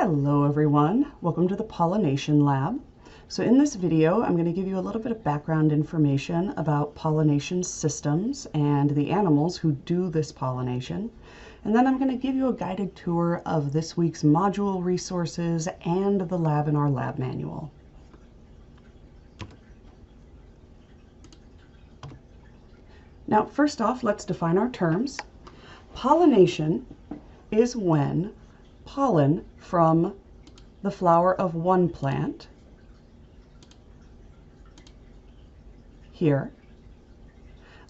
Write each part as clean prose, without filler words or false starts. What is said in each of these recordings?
Hello everyone, welcome to the Pollination Lab. So in this video I'm going to give you a little bit of background information about pollination systems and the animals who do this pollination. And then I'm going to give you a guided tour of this week's module resources and the lab in our lab manual. Now first off, let's define our terms. Pollination is when pollen from the flower of one plant here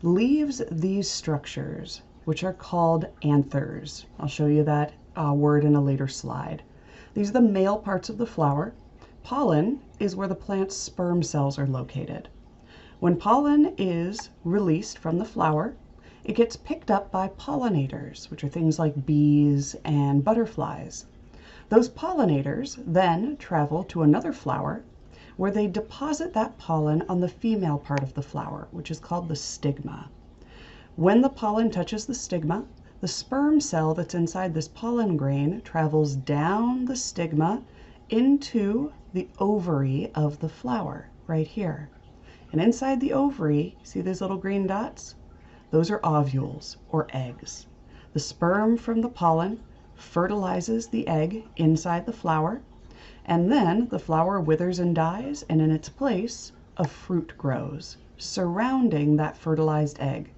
leaves these structures, which are called anthers. I'll show you that word in a later slide. These are the male parts of the flower. Pollen is where the plant's sperm cells are located. When pollen is released from the flower, it gets picked up by pollinators, which are things like bees and butterflies. Those pollinators then travel to another flower where they deposit that pollen on the female part of the flower, which is called the stigma. When the pollen touches the stigma, the sperm cell that's inside this pollen grain travels down the stigma into the ovary of the flower, right here. And inside the ovary, see these little green dots? Those are ovules, or eggs. The sperm from the pollen fertilizes the egg inside the flower, and then the flower withers and dies, and in its place, a fruit grows, surrounding that fertilized egg.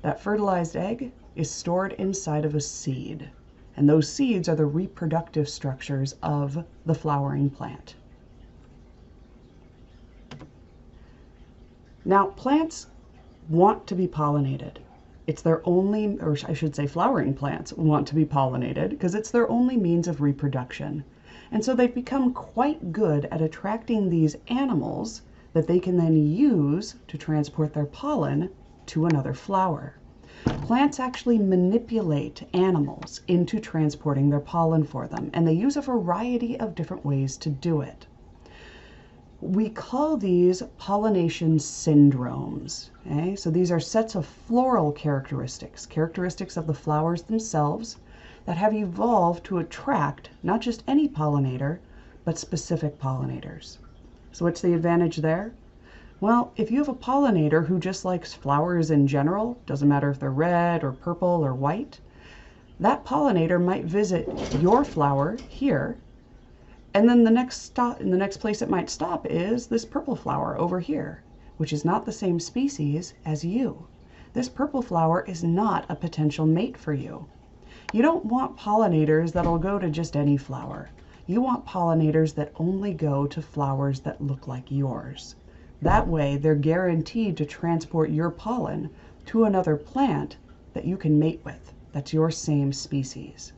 That fertilized egg is stored inside of a seed, and those seeds are the reproductive structures of the flowering plant. Now, plants want to be pollinated. It's their only, or I should say flowering plants want to be pollinated because it's their only means of reproduction. And so they've become quite good at attracting these animals that they can then use to transport their pollen to another flower. Plants actually manipulate animals into transporting their pollen for them, and they use a variety of different ways to do it. We call these pollination syndromes. Okay? So these are sets of floral characteristics of the flowers themselves that have evolved to attract not just any pollinator, but specific pollinators. So what's the advantage there? Well, if you have a pollinator who just likes flowers in general, doesn't matter if they're red or purple or white, that pollinator might visit your flower here, and then the next place it might stop is this purple flower over here, which is not the same species as you. This purple flower is not a potential mate for you. You don't want pollinators that'll go to just any flower. You want pollinators that only go to flowers that look like yours. That way, they're guaranteed to transport your pollen to another plant that you can mate with, that's your same species.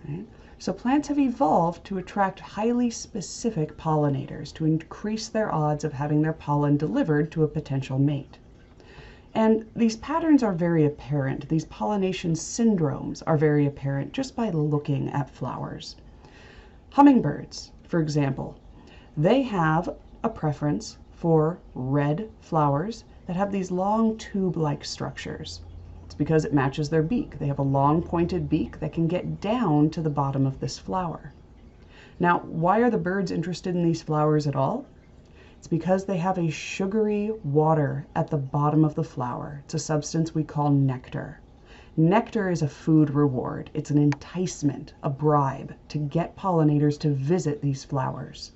Right? So plants have evolved to attract highly specific pollinators to increase their odds of having their pollen delivered to a potential mate. And these patterns are very apparent. These pollination syndromes are very apparent just by looking at flowers. Hummingbirds, for example, they have a preference for red flowers that have these long tube-like structures. It's because it matches their beak. They have a long pointed beak that can get down to the bottom of this flower. Now, why are the birds interested in these flowers at all? It's because they have a sugary water at the bottom of the flower. It's a substance we call nectar. Nectar is a food reward. It's an enticement, a bribe, to get pollinators to visit these flowers.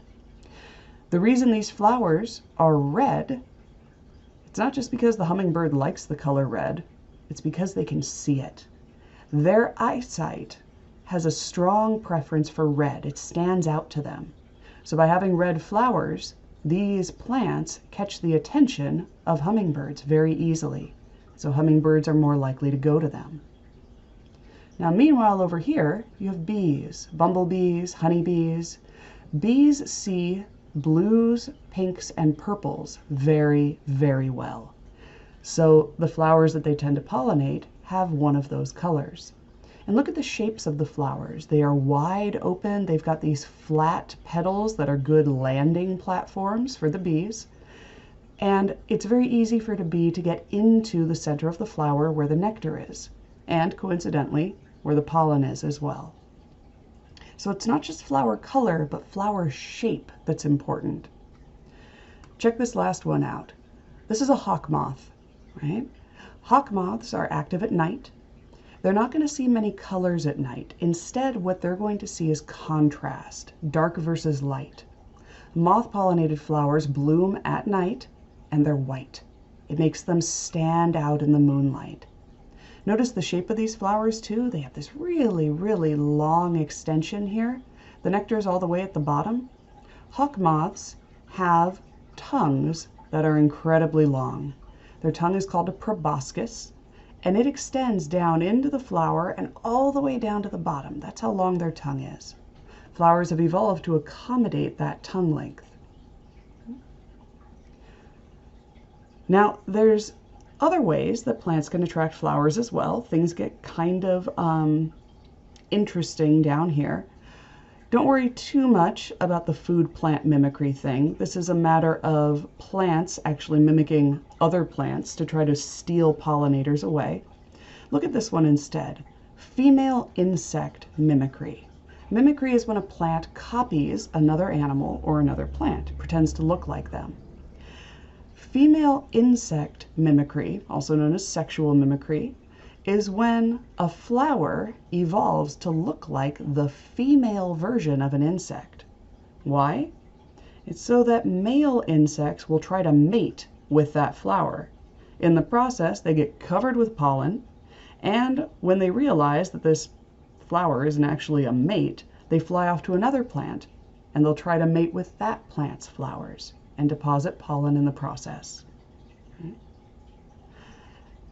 The reason these flowers are red, it's not just because the hummingbird likes the color red, it's because they can see it. Their eyesight has a strong preference for red. It stands out to them. So by having red flowers, these plants catch the attention of hummingbirds very easily. So hummingbirds are more likely to go to them. Now meanwhile over here, you have bees, bumblebees, honeybees. Bees see blues, pinks, and purples very, very well. So the flowers that they tend to pollinate have one of those colors. And look at the shapes of the flowers. They are wide open. They've got these flat petals that are good landing platforms for the bees. And it's very easy for the bee to get into the center of the flower where the nectar is, and coincidentally, where the pollen is as well. So it's not just flower color, but flower shape that's important. Check this last one out. This is a hawk moth, right? Hawk moths are active at night. They're not going to see many colors at night. Instead, what they're going to see is contrast, dark versus light. Moth-pollinated flowers bloom at night, and they're white. It makes them stand out in the moonlight. Notice the shape of these flowers too. They have this really, really long extension here. The nectar is all the way at the bottom. Hawk moths have tongues that are incredibly long. Their tongue is called a proboscis, and it extends down into the flower and all the way down to the bottom. That's how long their tongue is. Flowers have evolved to accommodate that tongue length. Now, there's other ways that plants can attract flowers as well. Things get kind of interesting down here. Don't worry too much about the food plant mimicry thing. This is a matter of plants actually mimicking other plants to try to steal pollinators away. Look at this one instead. Female insect mimicry. Mimicry is when a plant copies another animal or another plant, pretends to look like them. Female insect mimicry, also known as sexual mimicry, is when a flower evolves to look like the female version of an insect. Why? It's so that male insects will try to mate with that flower. In the process, they get covered with pollen, and when they realize that this flower isn't actually a mate, they fly off to another plant, and they'll try to mate with that plant's flowers and deposit pollen in the process.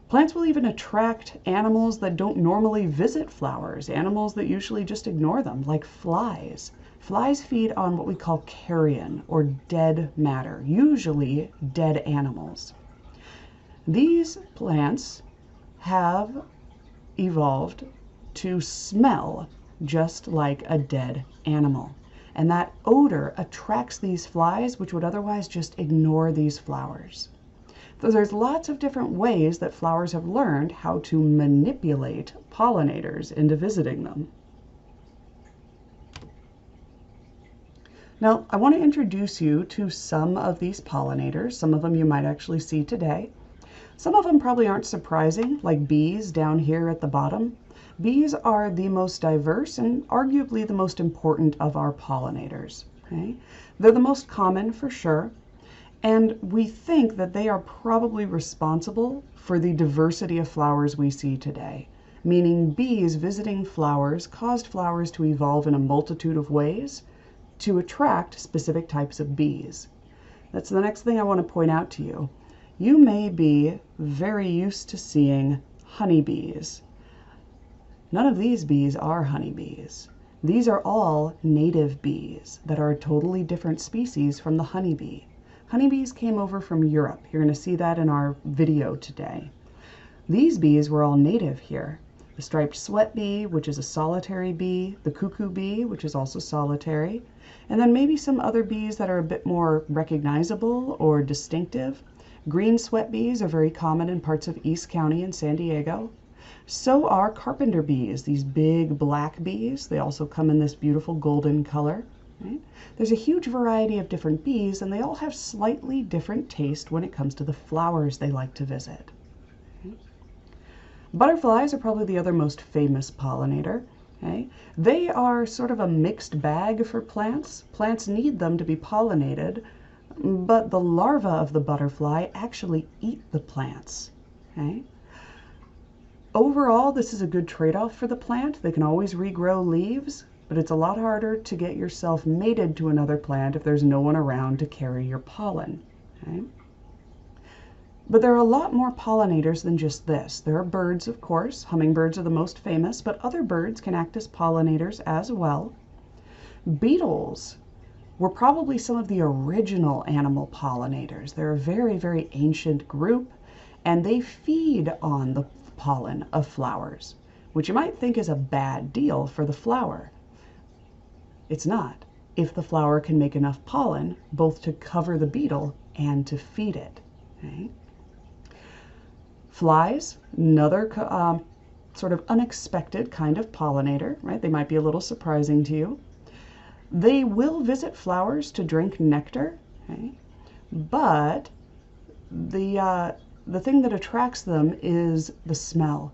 Plants will even attract animals that don't normally visit flowers, animals that usually just ignore them, like flies. Flies feed on what we call carrion, or dead matter, usually dead animals. These plants have evolved to smell just like a dead animal. And that odor attracts these flies, which would otherwise just ignore these flowers. So there's lots of different ways that flowers have learned how to manipulate pollinators into visiting them. Now, I want to introduce you to some of these pollinators. Some of them you might actually see today. Some of them probably aren't surprising, like bees down here at the bottom. Bees are the most diverse and arguably the most important of our pollinators. Okay? They're the most common for sure, and we think that they are probably responsible for the diversity of flowers we see today, meaning bees visiting flowers caused flowers to evolve in a multitude of ways to attract specific types of bees. That's the next thing I want to point out to you. You may be very used to seeing honeybees. None of these bees are honeybees. These are all native bees that are a totally different species from the honeybee. Honeybees came over from Europe. You're going to see that in our video today. These bees were all native here. The striped sweat bee, which is a solitary bee, the cuckoo bee, which is also solitary, and then maybe some other bees that are a bit more recognizable or distinctive. Green sweat bees are very common in parts of East County and San Diego. So are carpenter bees, these big black bees. They also come in this beautiful golden color. Right? There's a huge variety of different bees, and they all have slightly different taste when it comes to the flowers they like to visit. Okay? Butterflies are probably the other most famous pollinator. Okay? They are sort of a mixed bag for plants. Plants need them to be pollinated, but the larvae of the butterfly actually eat the plants. Okay? Overall, this is a good trade-off for the plant. They can always regrow leaves, but it's a lot harder to get yourself mated to another plant if there's no one around to carry your pollen. Okay? But there are a lot more pollinators than just this. There are birds, of course. Hummingbirds are the most famous, but other birds can act as pollinators as well. Beetles were probably some of the original animal pollinators. They're a very, very ancient group, and they feed on the pollen of flowers, which you might think is a bad deal for the flower. It's not, if the flower can make enough pollen both to cover the beetle and to feed it. Okay? Flies, another sort of unexpected kind of pollinator, right? They might be a little surprising to you. They will visit flowers to drink nectar, okay? But the thing that attracts them is the smell.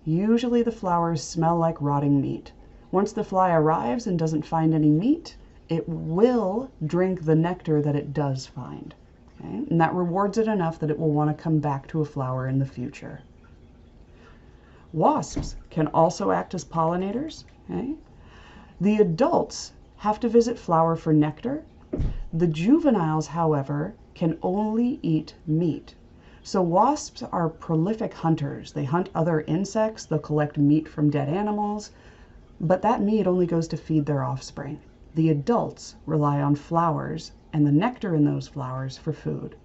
Usually the flowers smell like rotting meat. Once the fly arrives and doesn't find any meat, it will drink the nectar that it does find. Okay? And that rewards it enough that it will want to come back to a flower in the future. Wasps can also act as pollinators. Okay? The adults have to visit flower for nectar. The juveniles, however, can only eat meat. So wasps are prolific hunters. They hunt other insects, they'll collect meat from dead animals, but that meat only goes to feed their offspring. The adults rely on flowers and the nectar in those flowers for food.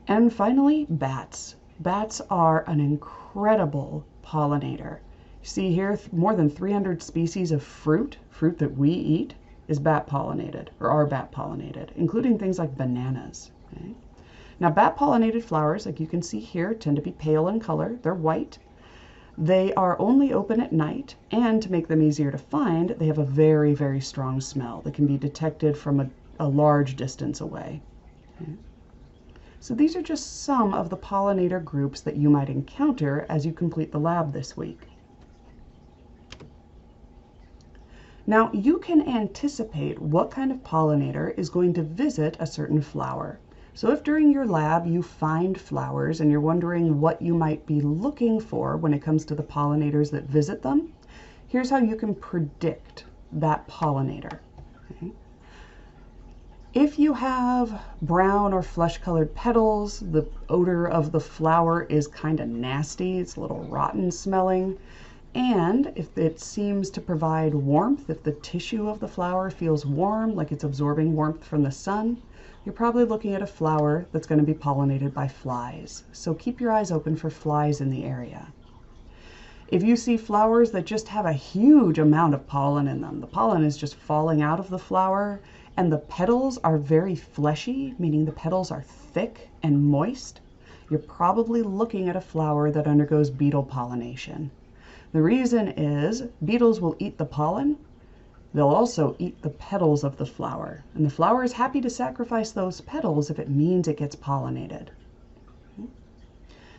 And finally, bats. Bats are an incredible pollinator. You see here, more than 300 species of fruit that we eat, is bat pollinated, or are bat pollinated, including things like bananas. Okay? Now, bat pollinated flowers, like you can see here, tend to be pale in color. They're white. They are only open at night, and to make them easier to find, they have a very, very strong smell that can be detected from a large distance away. Okay? So these are just some of the pollinator groups that you might encounter as you complete the lab this week. Now, you can anticipate what kind of pollinator is going to visit a certain flower. So if during your lab you find flowers and you're wondering what you might be looking for when it comes to the pollinators that visit them, here's how you can predict that pollinator. Okay? If you have brown or flesh-colored petals, the odor of the flower is kind of nasty, it's a little rotten smelling. And if it seems to provide warmth, if the tissue of the flower feels warm, like it's absorbing warmth from the sun, you're probably looking at a flower that's going to be pollinated by flies. So keep your eyes open for flies in the area. If you see flowers that just have a huge amount of pollen in them, the pollen is just falling out of the flower, and the petals are very fleshy, meaning the petals are thick and moist, you're probably looking at a flower that undergoes beetle pollination. The reason is beetles will eat the pollen. They'll also eat the petals of the flower. And the flower is happy to sacrifice those petals if it means it gets pollinated.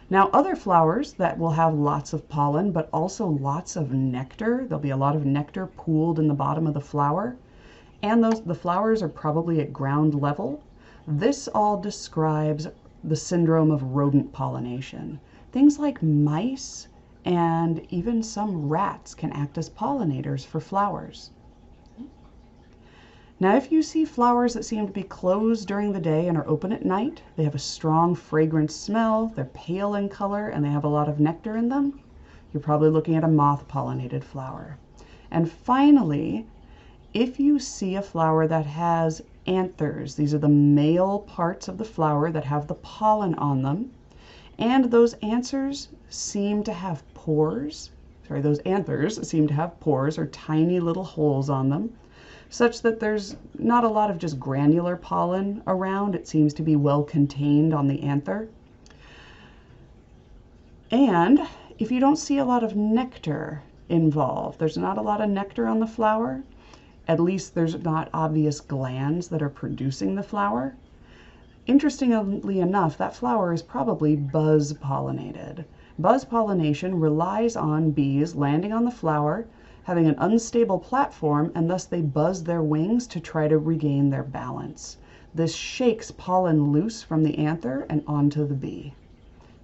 Now, other flowers that will have lots of pollen, but also lots of nectar. There'll be a lot of nectar pooled in the bottom of the flower. And the flowers are probably at ground level. This all describes the syndrome of rodent pollination. Things like mice and even some rats can act as pollinators for flowers. Now, if you see flowers that seem to be closed during the day and are open at night, they have a strong fragrant smell, they're pale in color, and they have a lot of nectar in them, you're probably looking at a moth-pollinated flower. And finally, if you see a flower that has anthers, these are the male parts of the flower that have the pollen on them, and those anthers seem to have pores, those anthers seem to have pores or tiny little holes on them, such that there's not a lot of just granular pollen around. It seems to be well contained on the anther. And if you don't see a lot of nectar involved, there's not a lot of nectar on the flower, at least there's not obvious glands that are producing the flower, interestingly enough, that flower is probably buzz pollinated. Buzz pollination relies on bees landing on the flower, having an unstable platform, and thus they buzz their wings to try to regain their balance. This shakes pollen loose from the anther and onto the bee.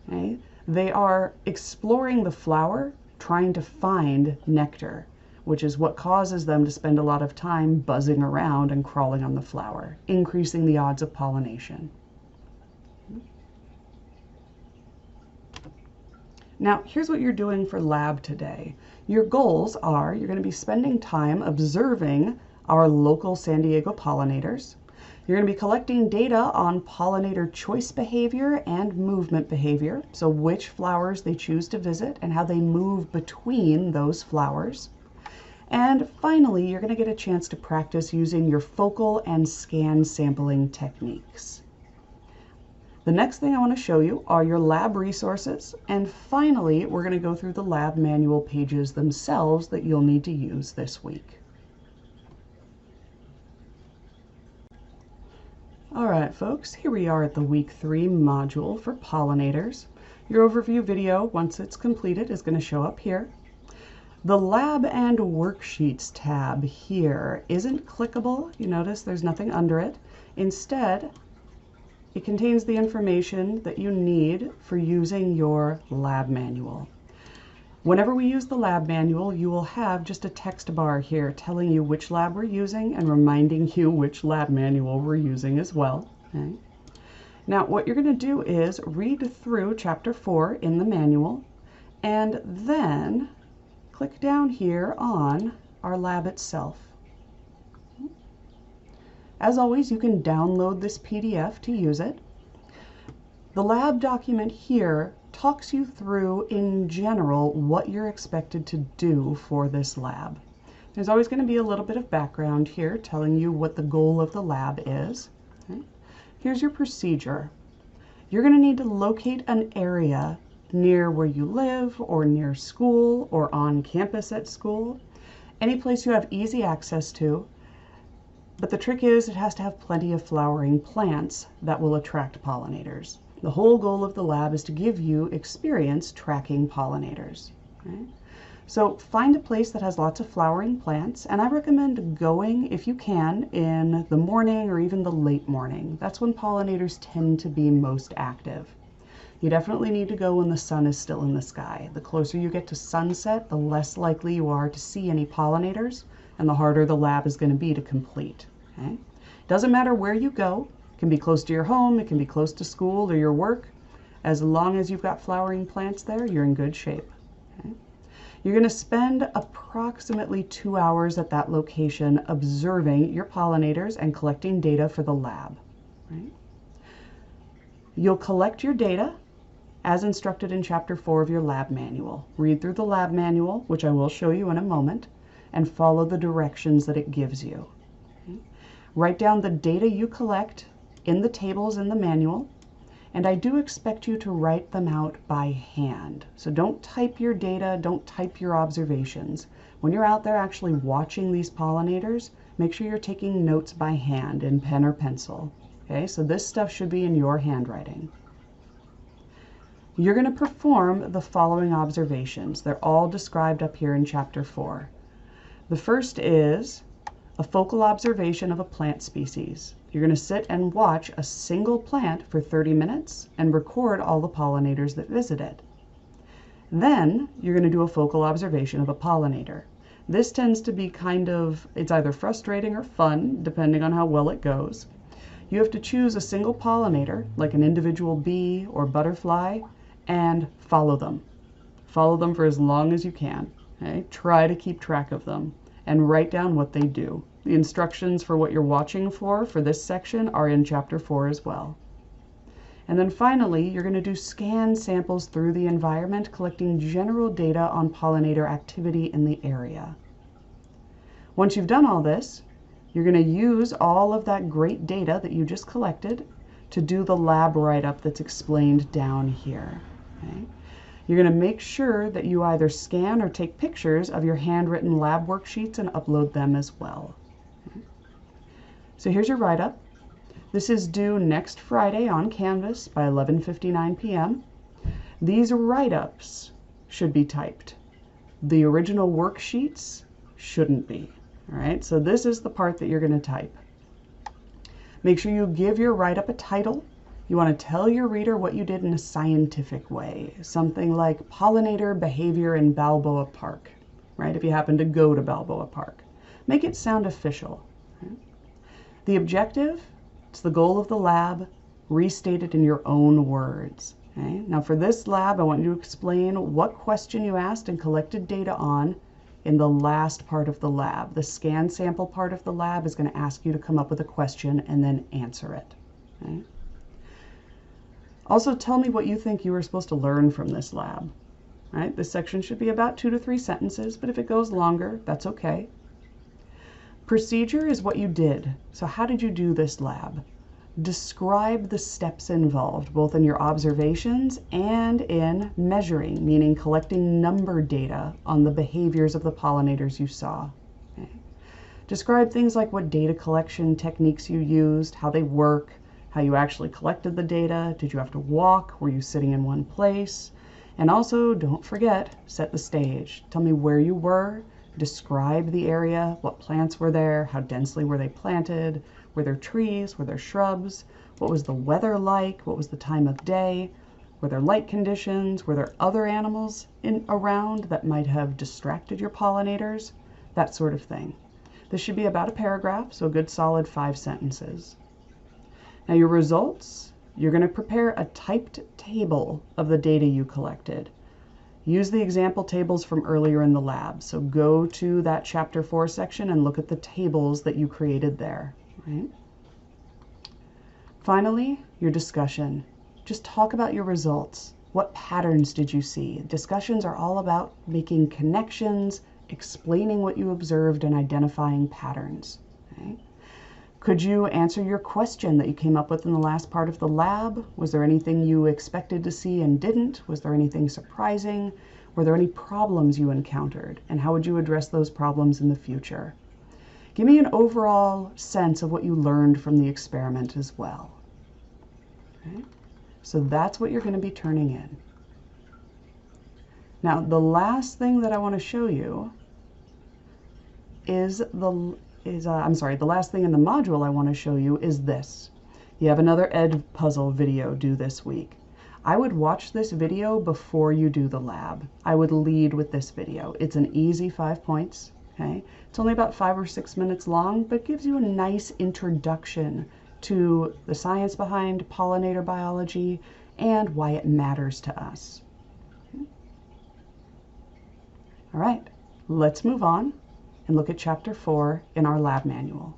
Okay? They are exploring the flower, trying to find nectar, which is what causes them to spend a lot of time buzzing around and crawling on the flower, increasing the odds of pollination. Now, here's what you're doing for lab today. Your goals are you're going to be spending time observing our local San Diego pollinators. You're going to be collecting data on pollinator choice behavior and movement behavior, so which flowers they choose to visit and how they move between those flowers. And finally, you're going to get a chance to practice using your focal and scan sampling techniques. The next thing I want to show you are your lab resources, and finally we're going to go through the lab manual pages themselves that you'll need to use this week. Alright folks, here we are at the week 3 module for pollinators. Your overview video, once it's completed, is going to show up here. The Lab and Worksheets tab here isn't clickable. You notice there's nothing under it. Instead, it contains the information that you need for using your lab manual. Whenever we use the lab manual, you will have just a text bar here telling you which lab we're using and reminding you which lab manual we're using as well. Okay. Now, what you're going to do is read through Chapter 4 in the manual and then click down here on our lab itself. As always, you can download this PDF to use it. The lab document here talks you through, in general, what you're expected to do for this lab. There's always going to be a little bit of background here telling you what the goal of the lab is. Okay. Here's your procedure. You're going to need to locate an area near where you live, or near school, or on campus at school. Any place you have easy access to. But the trick is, it has to have plenty of flowering plants that will attract pollinators. The whole goal of the lab is to give you experience tracking pollinators. Okay? So find a place that has lots of flowering plants, and I recommend going, if you can, in the morning or even the late morning. That's when pollinators tend to be most active. You definitely need to go when the sun is still in the sky. The closer you get to sunset, the less likely you are to see any pollinators, and the harder the lab is going to be to complete. Okay? Doesn't matter where you go. It can be close to your home, it can be close to school or your work. As long as you've got flowering plants there, you're in good shape. Okay? You're going to spend approximately 2 hours at that location observing your pollinators and collecting data for the lab. Right? You'll collect your data as instructed in Chapter 4 of your lab manual. Read through the lab manual, which I will show you in a moment, and follow the directions that it gives you. Okay? Write down the data you collect in the tables in the manual, and I do expect you to write them out by hand. So don't type your data, don't type your observations. When you're out there actually watching these pollinators, make sure you're taking notes by hand in pen or pencil. Okay, so this stuff should be in your handwriting. You're going to perform the following observations. They're all described up here in Chapter 4. The first is a focal observation of a plant species. You're going to sit and watch a single plant for 30 minutes and record all the pollinators that visit it. Then you're going to do a focal observation of a pollinator. This tends to be it's either frustrating or fun, depending on how well it goes. You have to choose a single pollinator, like an individual bee or butterfly, and follow them. Follow them for as long as you can. Okay? Try to keep track of them and write down what they do. The instructions for what you're watching for this section are in Chapter 4 as well. And then finally, you're going to do scan samples through the environment, collecting general data on pollinator activity in the area. Once you've done all this, you're going to use all of that great data that you just collected to do the lab write-up that's explained down here. Okay? You're going to make sure that you either scan or take pictures of your handwritten lab worksheets and upload them as well. Okay? So here's your write-up. This is due next Friday on Canvas by 11:59 p.m. These write-ups should be typed. The original worksheets shouldn't be. All right, so this is the part that you're going to type. Make sure you give your write-up a title. You want to tell your reader what you did in a scientific way, something like pollinator behavior in Balboa Park, right? If you happen to go to Balboa Park. Make it sound official. Right? The objective, it's the goal of the lab, restate it in your own words. Okay? Now for this lab, I want you to explain what question you asked and collected data on in the last part of the lab. The scan sample part of the lab is going to ask you to come up with a question and then answer it. Okay? Also, tell me what you think you were supposed to learn from this lab. Right? This section should be about 2 to 3 sentences, but if it goes longer, that's okay. Procedure is what you did. So how did you do this lab? Describe the steps involved, both in your observations and in measuring, meaning collecting number data on the behaviors of the pollinators you saw. Okay. Describe things like what data collection techniques you used, how they work, how you actually collected the data. Did you have to walk? Were you sitting in one place? And also, don't forget, set the stage. Tell me where you were, describe the area, what plants were there, how densely were they planted, were there trees, were there shrubs, what was the weather like, what was the time of day, were there light conditions, were there other animals around that might have distracted your pollinators, that sort of thing. This should be about a paragraph, so a good solid 5 sentences. Now your results, you're going to prepare a typed table of the data you collected. Use the example tables from earlier in the lab. So go to that chapter 4 section and look at the tables that you created there. Right? Finally, your discussion. Just talk about your results. What patterns did you see? Discussions are all about making connections, explaining what you observed, and identifying patterns. Okay? Could you answer your question that you came up with in the last part of the lab? Was there anything you expected to see and didn't? Was there anything surprising? Were there any problems you encountered? And how would you address those problems in the future? Give me an overall sense of what you learned from the experiment as well. Okay? So that's what you're going to be turning in. Now, the last thing that I want to show you is the last thing in the module I want to show you is this. You have another Ed puzzle video due this week. I would watch this video before you do the lab. I would lead with this video. It's an easy 5 points. Okay? It's only about 5 or 6 minutes long, but gives you a nice introduction to the science behind pollinator biology and why it matters to us. Okay? All right, let's move on and look at chapter 4 in our lab manual.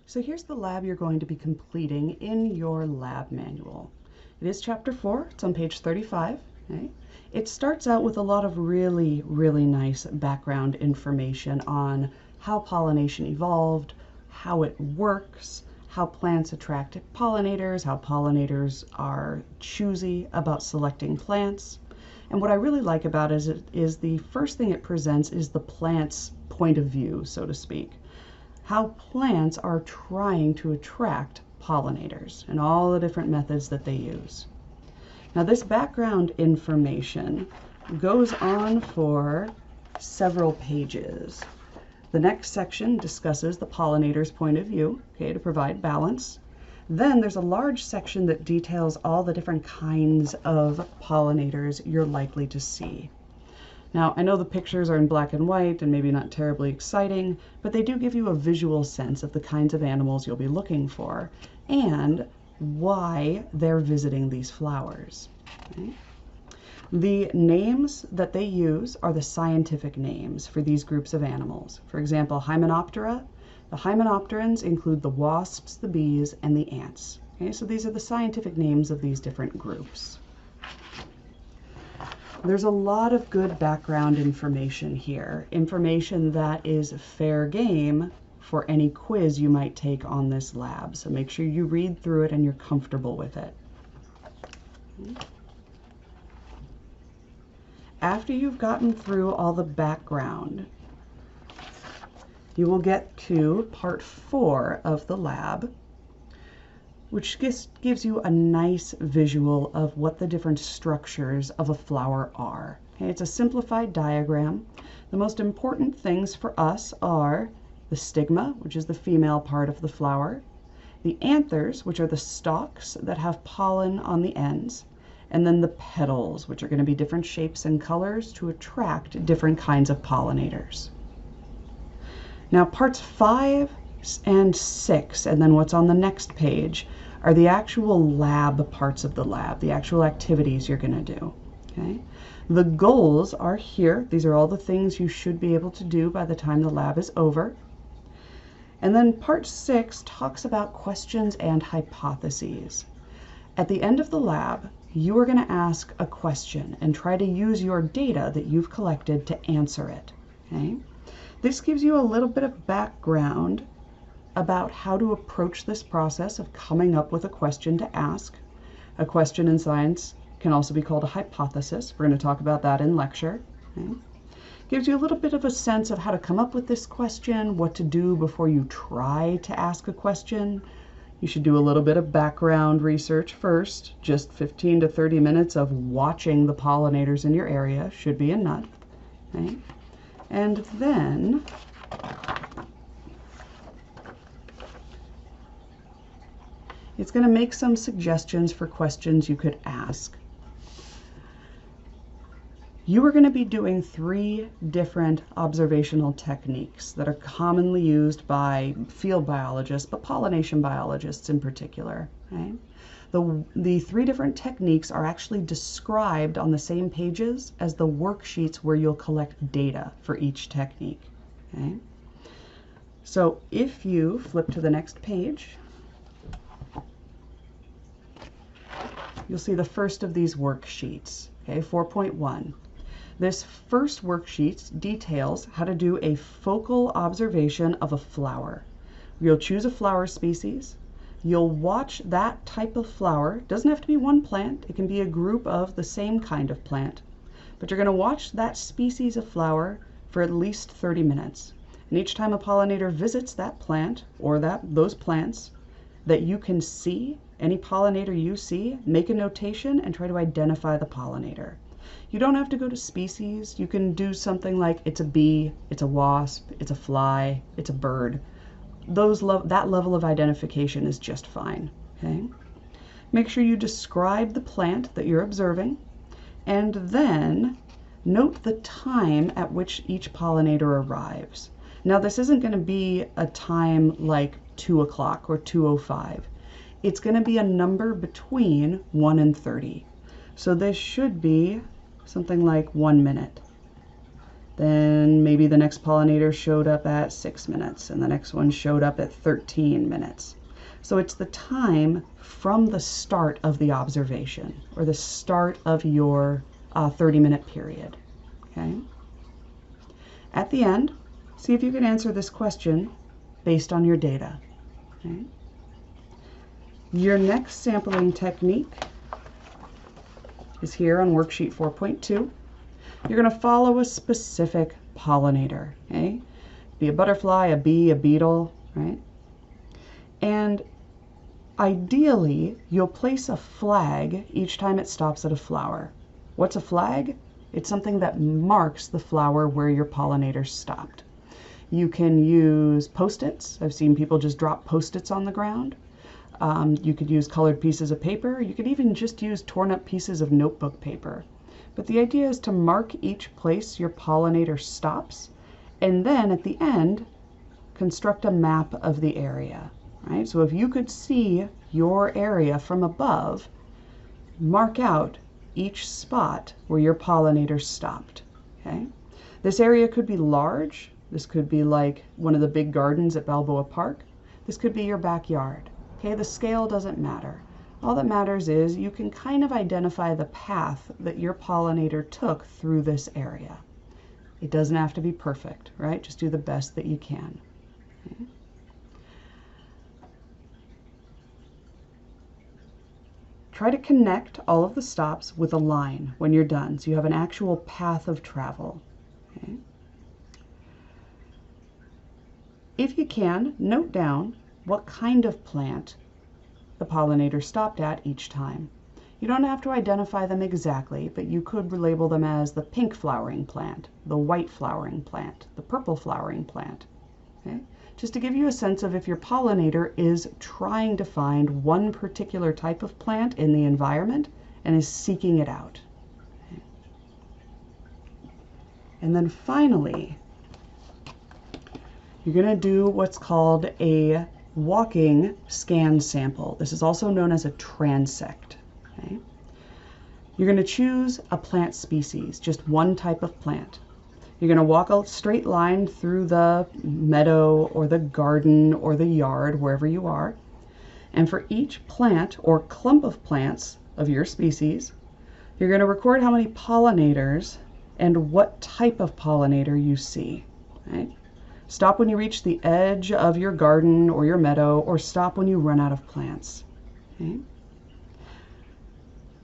So here's the lab you're going to be completing in your lab manual. It is chapter 4, it's on page 35. Okay? It starts out with a lot of really, really nice background information on how pollination evolved, how it works, how plants attract pollinators, how pollinators are choosy about selecting plants. And what I really like about it is the first thing it presents is the plant's point of view, so to speak. How plants are trying to attract pollinators and all the different methods that they use. Now this background information goes on for several pages. The next section discusses the pollinator's point of view, okay, to provide balance. Then there's a large section that details all the different kinds of pollinators you're likely to see. Now, I know the pictures are in black and white and maybe not terribly exciting, but they do give you a visual sense of the kinds of animals you'll be looking for and why they're visiting these flowers. Okay? The names that they use are the scientific names for these groups of animals. For example, Hymenoptera. The hymenopterans include the wasps, the bees, and the ants. Okay, so these are the scientific names of these different groups. There's a lot of good background information here, information that is fair game for any quiz you might take on this lab. So make sure you read through it and you're comfortable with it. After you've gotten through all the background, you will get to part 4 of the lab, which gives you a nice visual of what the different structures of a flower are. Okay, it's a simplified diagram. The most important things for us are the stigma, which is the female part of the flower, the anthers, which are the stalks that have pollen on the ends, and then the petals, which are going to be different shapes and colors to attract different kinds of pollinators. Now parts 5 and 6, and then what's on the next page, are the actual lab parts of the lab, the actual activities you're going to do. Okay? The goals are here. These are all the things you should be able to do by the time the lab is over. And then part 6 talks about questions and hypotheses. At the end of the lab, you are going to ask a question and try to use your data that you've collected to answer it. Okay? This gives you a little bit of background about how to approach this process of coming up with a question to ask. A question in science can also be called a hypothesis. We're going to talk about that in lecture. Okay? Gives you a little bit of a sense of how to come up with this question, what to do before you try to ask a question. You should do a little bit of background research first. Just 15 to 30 minutes of watching the pollinators in your area should be enough. Okay? And then it's going to make some suggestions for questions you could ask. You are going to be doing 3 different observational techniques that are commonly used by field biologists, but pollination biologists in particular. Okay? The 3 different techniques are actually described on the same pages as the worksheets where you'll collect data for each technique. Okay? So if you flip to the next page, you'll see the first of these worksheets, okay, 4.1. This first worksheet details how to do a focal observation of a flower. You'll choose a flower species. You'll watch that type of flower. It doesn't have to be one plant. It can be a group of the same kind of plant. But you're going to watch that species of flower for at least 30 minutes. And each time a pollinator visits that plant or those plants that you can see, any pollinator you see, make a notation and try to identify the pollinator. You don't have to go to species. You can do something like it's a bee, it's a wasp, it's a fly, it's a bird. That level of identification is just fine. Okay? Make sure you describe the plant that you're observing, and then note the time at which each pollinator arrives. Now, this isn't going to be a time like 2 o'clock or 2:05. It's going to be a number between 1 and 30. So this should be something like 1 minute. Then maybe the next pollinator showed up at 6 minutes, and the next one showed up at 13 minutes. So it's the time from the start of the observation, or the start of your 30-minute period. Okay? At the end, see if you can answer this question based on your data. Okay? Your next sampling technique is here on worksheet 4.2. You're going to follow a specific pollinator. Okay? Be a butterfly, a bee, a beetle, right? And ideally, you'll place a flag each time it stops at a flower. What's a flag? It's something that marks the flower where your pollinator stopped. You can use Post-its. I've seen people just drop Post-its on the ground. You could use colored pieces of paper. You could even just use torn up pieces of notebook paper. But the idea is to mark each place your pollinator stops, and then at the end, construct a map of the area. Right? So if you could see your area from above, mark out each spot where your pollinator stopped. Okay? This area could be large. This could be like one of the big gardens at Balboa Park. This could be your backyard. Okay, the scale doesn't matter. All that matters is you can kind of identify the path that your pollinator took through this area. It doesn't have to be perfect, right? Just do the best that you can. Okay. Try to connect all of the stops with a line when you're done, so you have an actual path of travel. Okay. If you can, note down what kind of plant the pollinator stopped at each time. You don't have to identify them exactly, but you could label them as the pink flowering plant, the white flowering plant, the purple flowering plant. Okay? Just to give you a sense of if your pollinator is trying to find one particular type of plant in the environment and is seeking it out. Okay? And then finally, you're going to do what's called a walking scan sample. This is also known as a transect. Okay? You're going to choose a plant species, just one type of plant. You're going to walk a straight line through the meadow or the garden or the yard, wherever you are. And for each plant or clump of plants of your species, you're going to record how many pollinators and what type of pollinator you see. Right? Stop when you reach the edge of your garden or your meadow, or stop when you run out of plants. Okay?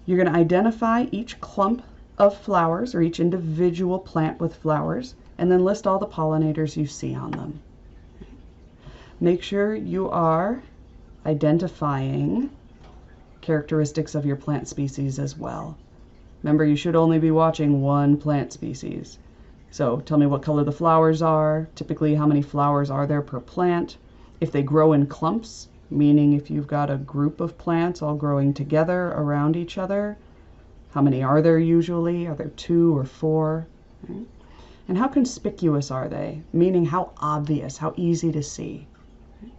You're going to identify each clump of flowers or each individual plant with flowers, and then list all the pollinators you see on them. Okay? Make sure you are identifying characteristics of your plant species as well. Remember, you should only be watching one plant species. So tell me what color the flowers are, typically how many flowers are there per plant, if they grow in clumps, meaning if you've got a group of plants all growing together around each other, how many are there usually? Are there 2 or 4? Okay. And how conspicuous are they, meaning how obvious, how easy to see. Okay.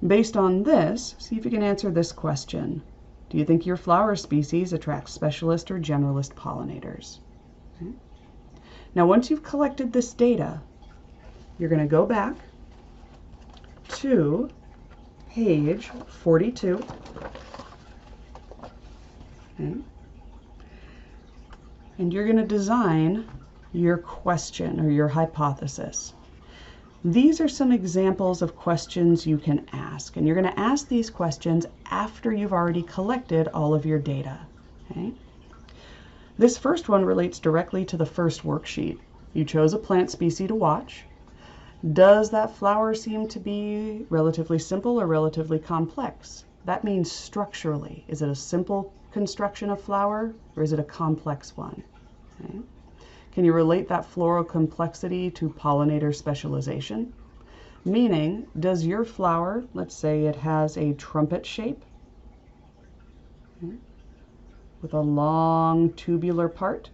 Based on this, see if you can answer this question. Do you think your flower species attracts specialist or generalist pollinators? Okay. Now, once you've collected this data, you're going to go back to page 42. Okay. And you're going to design your question or your hypothesis. These are some examples of questions you can ask, and you're going to ask these questions after you've already collected all of your data. Okay? This first one relates directly to the first worksheet. You chose a plant species to watch. Does that flower seem to be relatively simple or relatively complex? That means structurally. Is it a simple construction of flower, or is it a complex one? Okay. Can you relate that floral complexity to pollinator specialization? Meaning, does your flower, let's say it has a trumpet shape, okay, with a long tubular part?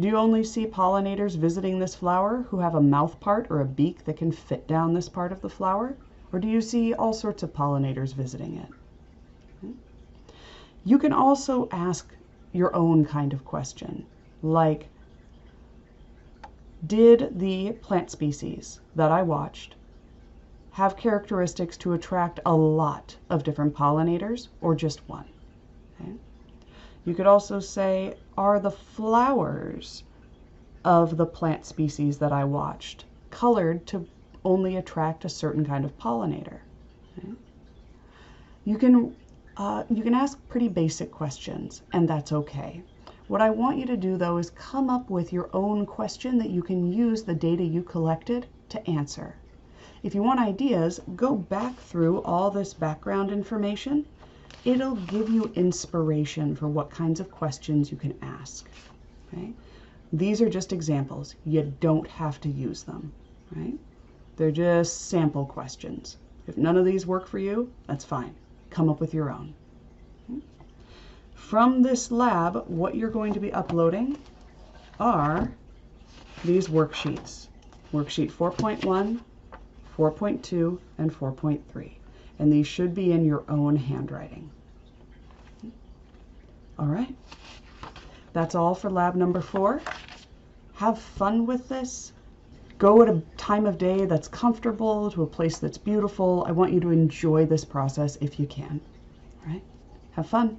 Do you only see pollinators visiting this flower who have a mouth part or a beak that can fit down this part of the flower? Or do you see all sorts of pollinators visiting it? Okay. You can also ask your own kind of question, like, did the plant species that I watched have characteristics to attract a lot of different pollinators or just one? Okay. You could also say, are the flowers of the plant species that I watched colored to only attract a certain kind of pollinator? Okay. You can ask pretty basic questions, and that's okay. What I want you to do, though, is come up with your own question that you can use the data you collected to answer. If you want ideas, go back through all this background information. It'll give you inspiration for what kinds of questions you can ask. Okay? These are just examples. You don't have to use them. Right? They're just sample questions. If none of these work for you, that's fine. Come up with your own. Okay? From this lab, what you're going to be uploading are these worksheets. Worksheet 4.1, 4.2, and 4.3. And these should be in your own handwriting. All right. That's all for lab number 4. Have fun with this. Go at a time of day that's comfortable, to a place that's beautiful. I want you to enjoy this process if you can. All right. Have fun.